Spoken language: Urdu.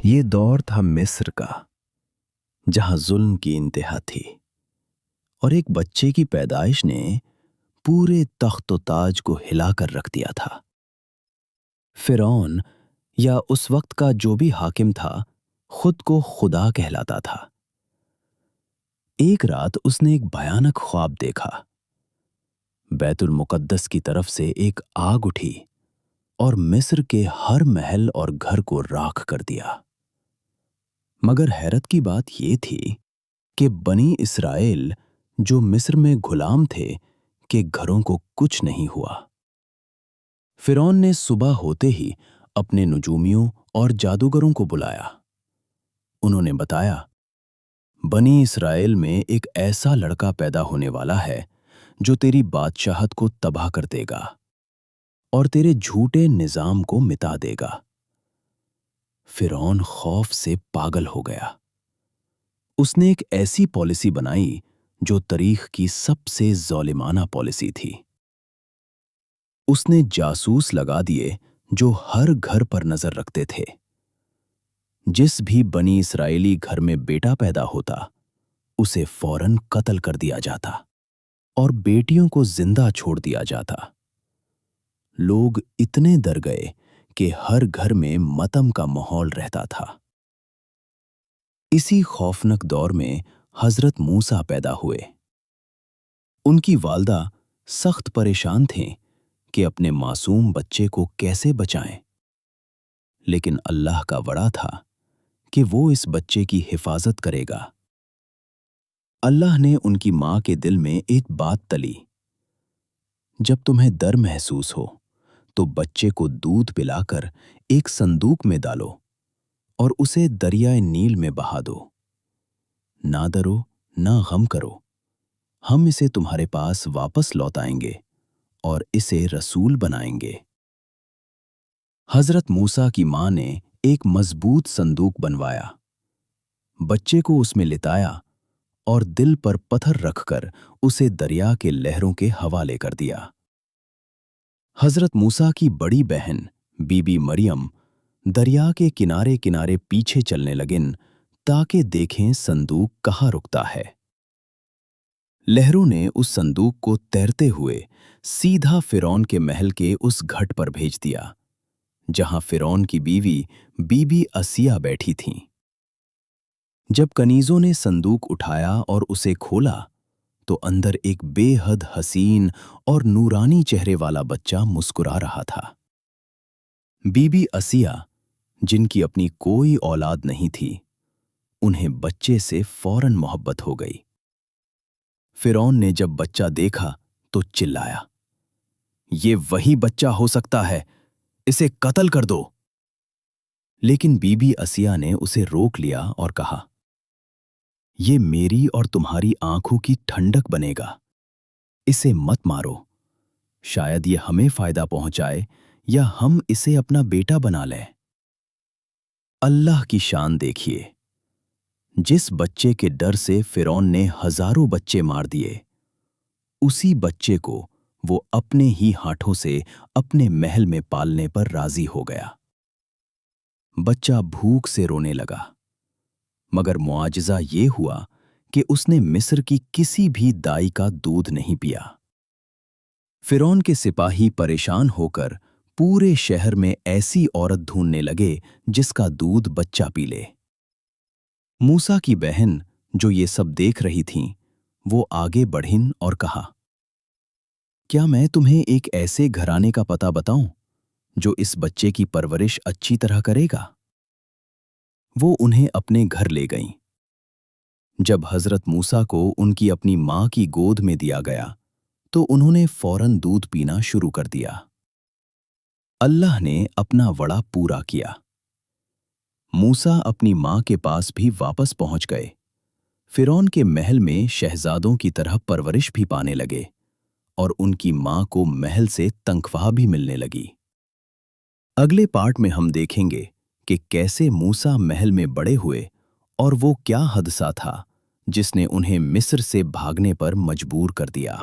یہ دور تھا مصر کا، جہاں ظلم کی انتہا تھی، اور ایک بچے کی پیدائش نے پورے تخت و تاج کو ہلا کر رکھ دیا تھا۔ فرعون یا اس وقت کا جو بھی حاکم تھا، خود کو خدا کہلاتا تھا۔ ایک رات اس نے ایک بھیانک خواب دیکھا۔ بیت المقدس کی طرف سے ایک آگ اٹھی اور مصر کے ہر محل اور گھر کو راکھ کر دیا۔ مگر حیرت کی بات یہ تھی کہ بنی اسرائیل جو مصر میں غلام تھے کہ گھروں کو کچھ نہیں ہوا۔ فرعون نے صبح ہوتے ہی اپنے نجومیوں اور جادوگروں کو بلایا۔ انہوں نے بتایا، بنی اسرائیل میں ایک ایسا لڑکا پیدا ہونے والا ہے جو تیری بادشاہت کو تباہ کر دے گا اور تیرے جھوٹے نظام کو مٹا دے گا۔ فرعون خوف سے پاگل ہو گیا۔ اس نے ایک ایسی پالیسی بنائی جو تاریخ کی سب سے ظالمانہ پالیسی تھی۔ اس نے جاسوس لگا دیے جو ہر گھر پر نظر رکھتے تھے۔ جس بھی بنی اسرائیلی گھر میں بیٹا پیدا ہوتا، اسے فوراً قتل کر دیا جاتا اور بیٹیوں کو زندہ چھوڑ دیا جاتا۔ لوگ اتنے ڈر گئے کہ ہر گھر میں ماتم کا ماحول رہتا تھا۔ اسی خوفناک دور میں حضرت موسیٰ پیدا ہوئے۔ ان کی والدہ سخت پریشان تھیں کہ اپنے معصوم بچے کو کیسے بچائیں، لیکن اللہ کا وعدہ تھا کہ وہ اس بچے کی حفاظت کرے گا۔ اللہ نے ان کی ماں کے دل میں ایک بات تلی، جب تمہیں ڈر محسوس ہو تو بچے کو دودھ پلا کر ایک صندوق میں ڈالو اور اسے دریائے نیل میں بہا دو۔ نہ ڈرو نہ غم کرو، ہم اسے تمہارے پاس واپس لوٹائیں گے اور اسے رسول بنائیں گے۔ حضرت موسیٰ کی ماں نے ایک مضبوط صندوق بنوایا، بچے کو اس میں لٹایا اور دل پر پتھر رکھ کر اسے دریا کے لہروں کے حوالے کر دیا۔ حضرت موسیٰ کی بڑی بہن بی بی مریم دریا کے کنارے کنارے پیچھے چلنے لگن تاکہ دیکھیں صندوق کہاں رکتا ہے۔ لہروں نے اس صندوق کو تیرتے ہوئے سیدھا فرعون کے محل کے اس گھاٹ پر بھیج دیا جہاں فرعون کی بیوی بی بی آسیہ بیٹھی تھیں۔ جب کنیزوں نے صندوق اٹھایا اور اسے کھولا تو اندر ایک بے حد حسین اور نورانی چہرے والا بچہ مسکرا رہا تھا۔ بی بی آسیہ، جن کی اپنی کوئی اولاد نہیں تھی، انہیں بچے سے فوراً محبت ہو گئی۔ فرعون نے جب بچہ دیکھا تو چلایا، یہ وہی بچہ ہو سکتا ہے، اسے قتل کر دو۔ لیکن بی بی آسیہ نے اسے روک لیا اور کہا، یہ میری اور تمہاری آنکھوں کی ٹھنڈک بنے گا، اسے مت مارو، شاید یہ ہمیں فائدہ پہنچائے یا ہم اسے اپنا بیٹا بنا لیں۔ اللہ کی شان دیکھیے، جس بچے کے ڈر سے فرعون نے ہزاروں بچے مار دیے، اسی بچے کو وہ اپنے ہی ہاتھوں سے اپنے محل میں پالنے پر راضی ہو گیا۔ بچہ بھوک سے رونے لگا، مگر معجزہ یہ ہوا کہ اس نے مصر کی کسی بھی دائی کا دودھ نہیں پیا۔ فرعون کے سپاہی پریشان ہو کر پورے شہر میں ایسی عورت ڈھونڈنے لگے جس کا دودھ بچہ پی لے۔ موسیٰ کی بہن جو یہ سب دیکھ رہی تھیں، وہ آگے بڑھیں اور کہا، کیا میں تمہیں ایک ایسے گھرانے کا پتہ بتاؤں جو اس بچے کی پرورش اچھی طرح کرے گا؟ وہ انہیں اپنے گھر لے گئیں۔ جب حضرت موسیٰ کو ان کی اپنی ماں کی گود میں دیا گیا تو انہوں نے فوراً دودھ پینا شروع کر دیا۔ اللہ نے اپنا وعدہ پورا کیا۔ موسیٰ اپنی ماں کے پاس بھی واپس پہنچ گئے۔ فرعون کے محل میں شہزادوں کی طرح پرورش بھی پانے لگے اور ان کی ماں کو محل سے تنخواہ بھی ملنے لگی۔ اگلے پارٹ میں ہم دیکھیں گے کہ کیسے موسیٰ محل میں بڑے ہوئے اور وہ کیا حادثہ تھا جس نے انہیں مصر سے بھاگنے پر مجبور کر دیا۔